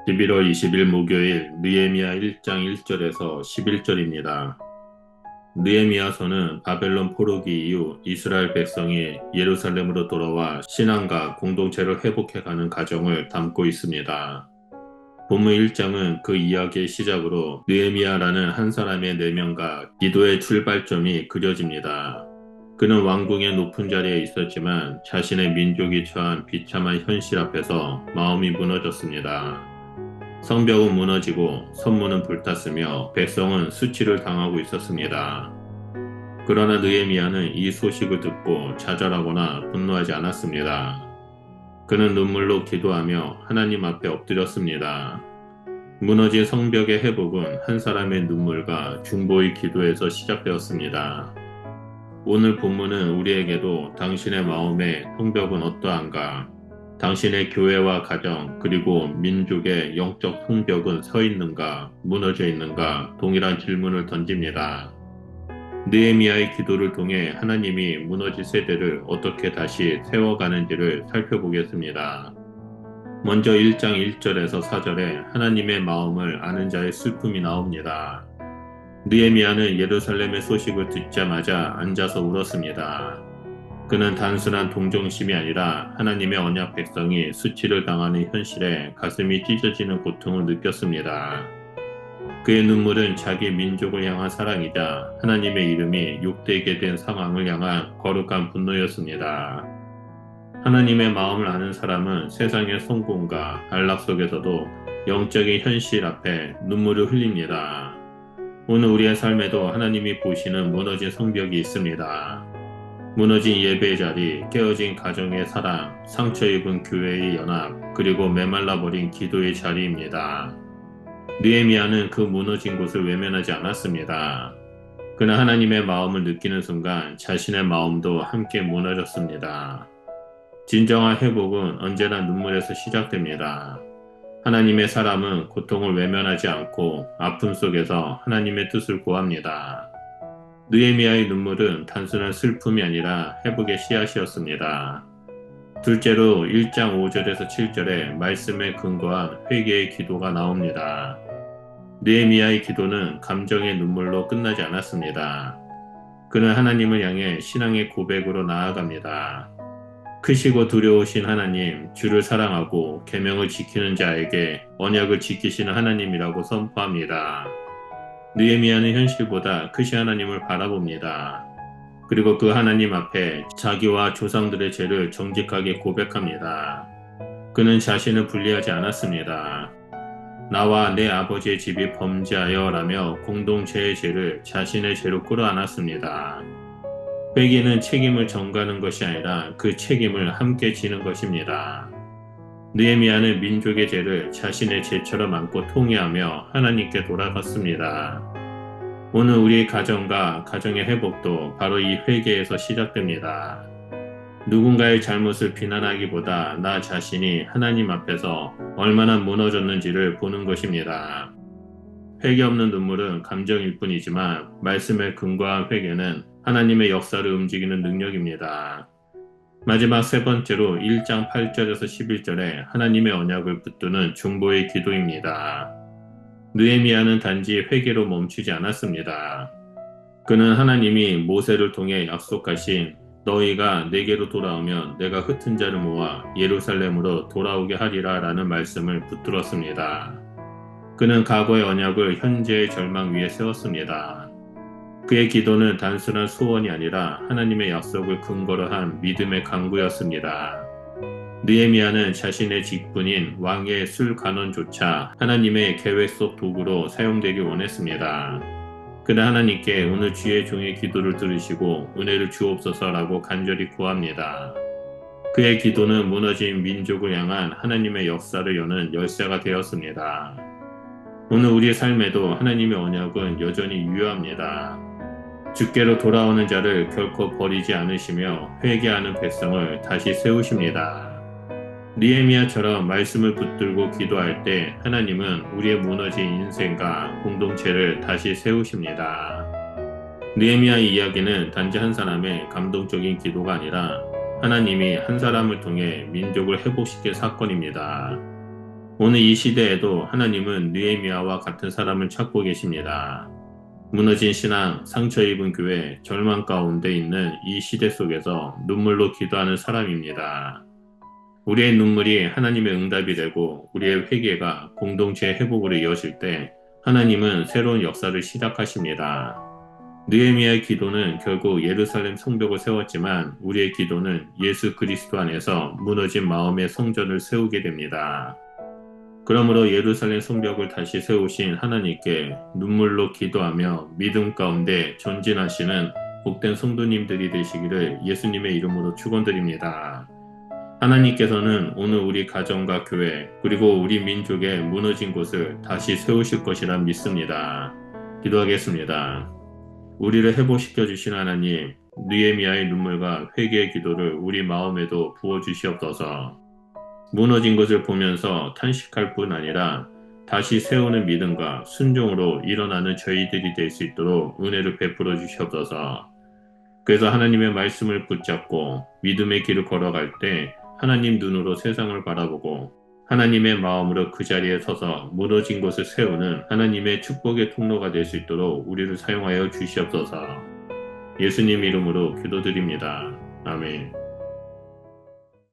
11월 20일 목요일 느헤미야 1장 1절에서 11절입니다. 느헤미야서는 바벨론 포로기 이후 이스라엘 백성이 예루살렘으로 돌아와 신앙과 공동체를 회복해가는 과정을 담고 있습니다. 본문 1장은 그 이야기의 시작으로 느헤미야라는 한 사람의 내면과 기도의 출발점이 그려집니다. 그는 왕궁의 높은 자리에 있었지만 자신의 민족이 처한 비참한 현실 앞에서 마음이 무너졌습니다. 성벽은 무너지고 성문은 불탔으며 백성은 수치를 당하고 있었습니다. 그러나 느헤미야는 이 소식을 듣고 좌절하거나 분노하지 않았습니다. 그는 눈물로 기도하며 하나님 앞에 엎드렸습니다. 무너진 성벽의 회복은 한 사람의 눈물과 중보의 기도에서 시작되었습니다. 오늘 본문은 우리에게도 당신의 마음의 성벽은 어떠한가? 당신의 교회와 가정 그리고 민족의 영적 성벽은 서 있는가, 무너져 있는가 동일한 질문을 던집니다. 느헤미야의 기도를 통해 하나님이 무너진 세대를 어떻게 다시 세워가는지를 살펴보겠습니다. 먼저 1장 1절에서 4절에 하나님의 마음을 아는 자의 슬픔이 나옵니다. 느헤미야는 예루살렘의 소식을 듣자마자 앉아서 울었습니다. 그는 단순한 동정심이 아니라 하나님의 언약 백성이 수치를 당하는 현실에 가슴이 찢어지는 고통을 느꼈습니다. 그의 눈물은 자기 민족을 향한 사랑이자 하나님의 이름이 욕되게 된 상황을 향한 거룩한 분노였습니다. 하나님의 마음을 아는 사람은 세상의 성공과 안락 속에서도 영적인 현실 앞에 눈물을 흘립니다. 오늘 우리의 삶에도 하나님이 보시는 무너진 성벽이 있습니다. 무너진 예배의 자리, 깨어진 가정의 사랑, 상처 입은 교회의 연합, 그리고 메말라버린 기도의 자리입니다. 느헤미야는 그 무너진 곳을 외면하지 않았습니다. 그는 하나님의 마음을 느끼는 순간 자신의 마음도 함께 무너졌습니다. 진정한 회복은 언제나 눈물에서 시작됩니다. 하나님의 사람은 고통을 외면하지 않고 아픔 속에서 하나님의 뜻을 구합니다. 느헤미야의 눈물은 단순한 슬픔이 아니라 회복의 씨앗이었습니다. 둘째로 1장 5절에서 7절에 말씀에 근거한 회개의 기도가 나옵니다. 느헤미야의 기도는 감정의 눈물로 끝나지 않았습니다. 그는 하나님을 향해 신앙의 고백으로 나아갑니다. 크시고 두려우신 하나님, 주를 사랑하고 계명을 지키는 자에게 언약을 지키시는 하나님이라고 선포합니다. 느헤미야는 현실보다 크신 하나님을 바라봅니다. 그리고 그 하나님 앞에 자기와 조상들의 죄를 정직하게 고백합니다. 그는 자신을 분리하지 않았습니다. 나와 내 아버지의 집이 범죄하여 라며 공동체의 죄를 자신의 죄로 끌어안았습니다. 회개는 책임을 전가하는 것이 아니라 그 책임을 함께 지는 것입니다. 느헤미야는 민족의 죄를 자신의 죄처럼 안고 통회하며 하나님께 돌아갔습니다. 오늘 우리의 가정과 가정의 회복도 바로 이 회개에서 시작됩니다. 누군가의 잘못을 비난하기보다 나 자신이 하나님 앞에서 얼마나 무너졌는지를 보는 것입니다. 회개 없는 눈물은 감정일 뿐이지만 말씀에 근거한 회개는 하나님의 역사를 움직이는 능력입니다. 마지막 세 번째로 1장 8절에서 11절에 하나님의 언약을 붙드는 중보의 기도입니다. 느헤미야는 단지 회개로 멈추지 않았습니다. 그는 하나님이 모세를 통해 약속하신 너희가 내게로 돌아오면 내가 흩은 자를 모아 예루살렘으로 돌아오게 하리라 라는 말씀을 붙들었습니다. 그는 과거의 언약을 현재의 절망 위에 세웠습니다. 그의 기도는 단순한 소원이 아니라 하나님의 약속을 근거로 한 믿음의 강구였습니다. 느헤미야는 자신의 직분인 왕의 술 간원조차 하나님의 계획 속 도구로 사용되길 원했습니다. 그는 하나님께 오늘 주의 종의 기도를 들으시고 은혜를 주옵소서라고 간절히 구합니다. 그의 기도는 무너진 민족을 향한 하나님의 역사를 여는 열쇠가 되었습니다. 오늘 우리의 삶에도 하나님의 언약은 여전히 유효합니다. 주께로 돌아오는 자를 결코 버리지 않으시며 회개하는 백성을 다시 세우십니다. 느헤미야처럼 말씀을 붙들고 기도할 때 하나님은 우리의 무너진 인생과 공동체를 다시 세우십니다. 느헤미야의 이야기는 단지 한 사람의 감동적인 기도가 아니라 하나님이 한 사람을 통해 민족을 회복시킬 사건입니다. 오늘 이 시대에도 하나님은 느헤미야와 같은 사람을 찾고 계십니다. 무너진 신앙, 상처 입은 교회, 절망 가운데 있는 이 시대 속에서 눈물로 기도하는 사람입니다. 우리의 눈물이 하나님의 응답이 되고 우리의 회개가 공동체의 회복으로 이어질 때 하나님은 새로운 역사를 시작하십니다. 느헤미야의 기도는 결국 예루살렘 성벽을 세웠지만 우리의 기도는 예수 그리스도 안에서 무너진 마음의 성전을 세우게 됩니다. 그러므로 예루살렘 성벽을 다시 세우신 하나님께 눈물로 기도하며 믿음 가운데 전진하시는 복된 성도님들이 되시기를 예수님의 이름으로 축원드립니다. 하나님께서는 오늘 우리 가정과 교회 그리고 우리 민족의 무너진 곳을 다시 세우실 것이라 믿습니다. 기도하겠습니다. 우리를 회복시켜 주신 하나님, 느헤미야의 눈물과 회개의 기도를 우리 마음에도 부어주시옵소서. 무너진 것을 보면서 탄식할 뿐 아니라 다시 세우는 믿음과 순종으로 일어나는 저희들이 될 수 있도록 은혜를 베풀어 주시옵소서. 그래서 하나님의 말씀을 붙잡고 믿음의 길을 걸어갈 때 하나님 눈으로 세상을 바라보고 하나님의 마음으로 그 자리에 서서 무너진 것을 세우는 하나님의 축복의 통로가 될 수 있도록 우리를 사용하여 주시옵소서. 예수님 이름으로 기도드립니다. 아멘.